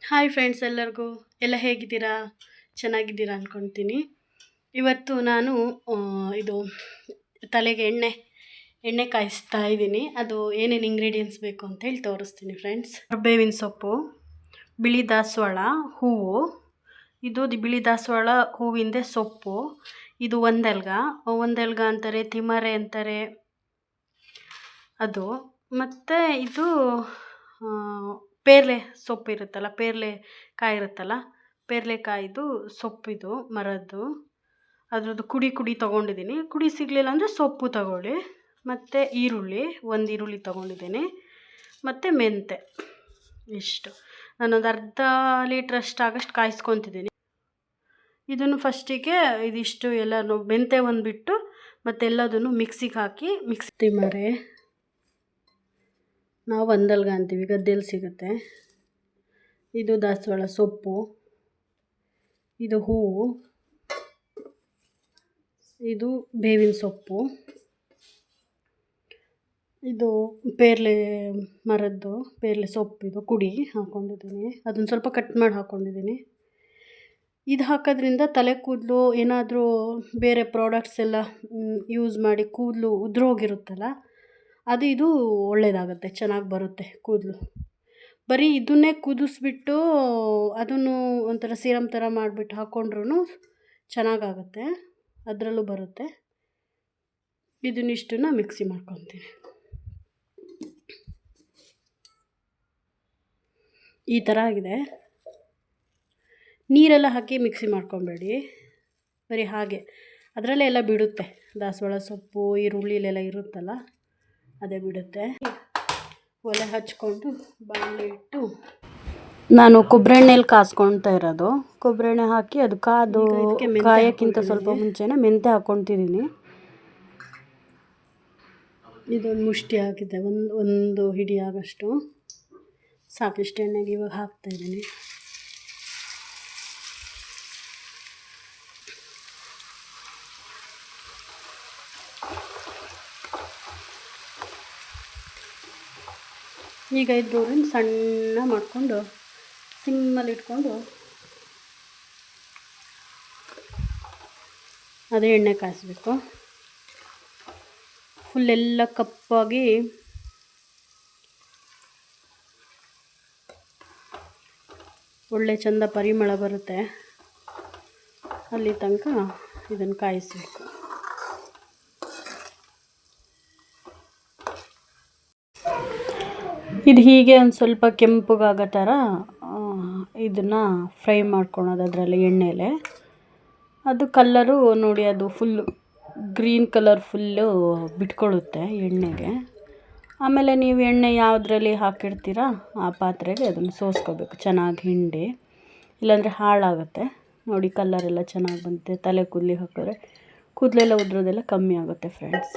Hi friends, ಎಲ್ಲರಿಗೂ ಎಲ್ಲ ಹೇಗಿದ್ದೀರಾ? ಚೆನ್ನಾಗಿದ್ದೀರಾ ಅಂದ್ಕೊಳ್ತೀನಿ. ಇವತ್ತು ನಾನು ಇದು ತಲೆಗೆ ಎಣ್ಣೆ ಕಾಯಿಸ್ತಾ ಇದ್ದೀನಿ. ಅದು ಏನೇನು ಇಂಗ್ರೀಡಿಯೆಂಟ್ಸ್ ಬೇಕು ಅಂತೇಳಿ ತೋರಿಸ್ತೀನಿ ಫ್ರೆಂಡ್ಸ್. ಬೇವಿನ ಸೊಪ್ಪು, ಬಿಳಿ ದಾಸವಾಳ ಹೂವು, ಇದು ಬಿಳಿ ದಾಸವಾಳ ಹೂವಿಂದ ಸೊಪ್ಪು, ಇದು ಒಂದೆಲ್ಗ ಅಂತಾರೆ, ತಿಮರೆ ಅಂತಾರೆ ಅದು. ಮತ್ತು ಇದು ಪೇರ್ಲೆ ಸೊಪ್ಪು ಇರುತ್ತಲ್ಲ, ಕಾಯಿ ಇರುತ್ತಲ್ಲ, ಪೇರ್ಲೆಕಾಯಿದು ಸೊಪ್ಪಿದು ಮರದ್ದು, ಅದ್ರದ್ದು ಕುಡಿ ತೊಗೊಂಡಿದ್ದೀನಿ. ಕುಡಿ ಸಿಗಲಿಲ್ಲ ಅಂದರೆ ಸೊಪ್ಪು ತಗೊಳ್ಳಿ. ಮತ್ತು ಒಂದು ಈರುಳ್ಳಿ ತೊಗೊಂಡಿದ್ದೀನಿ. ಮತ್ತು ಮೆಂತೆ. ಇಷ್ಟು ನಾನೊಂದು ಅರ್ಧ ಲೀಟ್ರಷ್ಟು ಆಗಷ್ಟು ಕಾಯಿಸ್ಕೊತಿದ್ದೀನಿ. ಇದನ್ನು ಫಸ್ಟಿಗೆ ಇದಿಷ್ಟು ಎಲ್ಲನೂ ಮೆಂತೆ ಒಂದು ಬಿಟ್ಟು ಮತ್ತೆಲ್ಲದನ್ನು ಮಿಕ್ಸಿಗೆ ಹಾಕಿ ತಿಮರೆ ನಾವು ಒಂದಲ್ಗ ಅಂತೀವಿ, ಗದ್ದೆಯಲ್ಲಿ ಸಿಗುತ್ತೆ. ಇದು ದಾಸವಾಳ ಸೊಪ್ಪು, ಇದು ಹೂವು, ಇದು ಬೇವಿನ ಸೊಪ್ಪು, ಇದು ಪೇರ್ಲೆ ಸೊಪ್ಪಿದು ಕುಡಿ ಹಾಕ್ಕೊಂಡಿದ್ದೀನಿ. ಅದನ್ನು ಸ್ವಲ್ಪ ಕಟ್ ಮಾಡಿ ಹಾಕ್ಕೊಂಡಿದ್ದೀನಿ. ಇದು ಹಾಕೋದ್ರಿಂದ ತಲೆ ಕೂದಲು ಏನಾದರೂ ಬೇರೆ ಪ್ರಾಡಕ್ಟ್ಸ್ ಎಲ್ಲ ಯೂಸ್ ಮಾಡಿ ಕೂದಲು ಉದುರೋಗಿರುತ್ತಲ್ಲ, ಇದು ಒಳ್ಳೆಯದಾಗುತ್ತೆ, ಚೆನ್ನಾಗಿ ಬರುತ್ತೆ ಕೂದಲು. ಬರೀ ಇದನ್ನೇ ಕುದಿಸ್ಬಿಟ್ಟು ಅದನ್ನು ಒಂಥರ ಸೀರಮ್ ಥರ ಮಾಡಿಬಿಟ್ಟು ಹಾಕ್ಕೊಂಡ್ರೂ ಚೆನ್ನಾಗಾಗುತ್ತೆ, ಅದರಲ್ಲೂ ಬರುತ್ತೆ. ಇದನ್ನಿಷ್ಟನ್ನು ಮಿಕ್ಸಿ ಮಾಡ್ಕೊತೀನಿ. ಈ ಥರ ಆಗಿದೆ. ನೀರೆಲ್ಲ ಹಾಕಿ ಮಿಕ್ಸಿ ಮಾಡ್ಕೊಬೇಡಿ, ಬರೀ ಹಾಗೆ ಅದರಲ್ಲೇ ಎಲ್ಲ ಬಿಡುತ್ತೆ. ದಾಸವಾಳ ಸೊಪ್ಪು ಈರುಳ್ಳಿಲೆಲ್ಲ ಇರುತ್ತಲ್ಲ, ಅದೇ ಬಿಡುತ್ತೆ. ಒಲೆ ಹಚ್ಕೊಂಡು ಬಾಣಲೆ ಇಟ್ಟು ನಾನು ಕೊಬ್ಬರಿ ಎಣ್ಣೆಲಿ ಕಾಸ್ಕೊಳ್ತಾ ಇರೋದು. ಕೊಬ್ಬರಿ ಎಣ್ಣೆ ಹಾಕಿ ಅದು ಕಾಯೋಕ್ಕಿಂತ ಸ್ವಲ್ಪ ಮುಂಚೆನೇ ಮೆಂತೆ ಹಾಕ್ಕೊತಿದ್ದೀನಿ. ಇದೊಂದು ಮುಷ್ಟಿ ಹಾಕಿದ್ದೆ, ಒಂದು ಹಿಡಿ ಆಗೋಷ್ಟು ಸಾಕಿಷ್ಟು ಎಣ್ಣೆಗೆ ಇವಾಗ ಹಾಕ್ತಾಯಿದ್ದೀನಿ. ಈಗ ಇದ್ರೂರಿನ ಸಣ್ಣ ಮಾಡಿಕೊಂಡು ಸಿಮ್ಮಲ್ಲಿ ಇಟ್ಕೊಂಡು ಅದೇ ಎಣ್ಣೆ ಕಾಯಿಸ್ಬೇಕು. ಫುಲ್ಲೆಲ್ಲ ಕಪ್ಪಾಗಿ ಒಳ್ಳೆ ಚಂದ ಪರಿಮಳ ಬರುತ್ತೆ, ಅಲ್ಲಿ ತನಕ ಇದನ್ನು ಕಾಯಿಸಬೇಕು. ಇದು ಹೀಗೆ ಒಂದು ಸ್ವಲ್ಪ ಕೆಂಪಗಾಗೋ ಥರ ಇದನ್ನು ಫ್ರೈ ಮಾಡ್ಕೊಳೋದು ಅದರಲ್ಲಿ ಎಣ್ಣೆಲೆ. ಅದು ಕಲ್ಲರು ನೋಡಿ, ಅದು ಫುಲ್ಲು ಗ್ರೀನ್ ಕಲರ್ ಫುಲ್ಲು ಬಿಟ್ಕೊಳ್ಳುತ್ತೆ ಎಣ್ಣೆಗೆ. ಆಮೇಲೆ ನೀವು ಎಣ್ಣೆ ಯಾವುದ್ರಲ್ಲಿ ಹಾಕಿರ್ತೀರ ಆ ಪಾತ್ರೆಗೆ ಅದನ್ನು ಸೋಸ್ಕೋಬೇಕು ಚೆನ್ನಾಗಿ ಹಿಂಡಿ, ಇಲ್ಲಾಂದರೆ ಹಾಳಾಗುತ್ತೆ. ನೋಡಿ ಕಲ್ಲರೆಲ್ಲ ಚೆನ್ನಾಗಿ ಬಂದಿದೆ. ತಲೆ ಕೂದಲಿಗೆ ಹಾಕಿದ್ರೆ ಕೂದಲೆಲ್ಲ ಉದುರೋದೆಲ್ಲ ಕಮ್ಮಿ ಆಗುತ್ತೆ ಫ್ರೆಂಡ್ಸ್.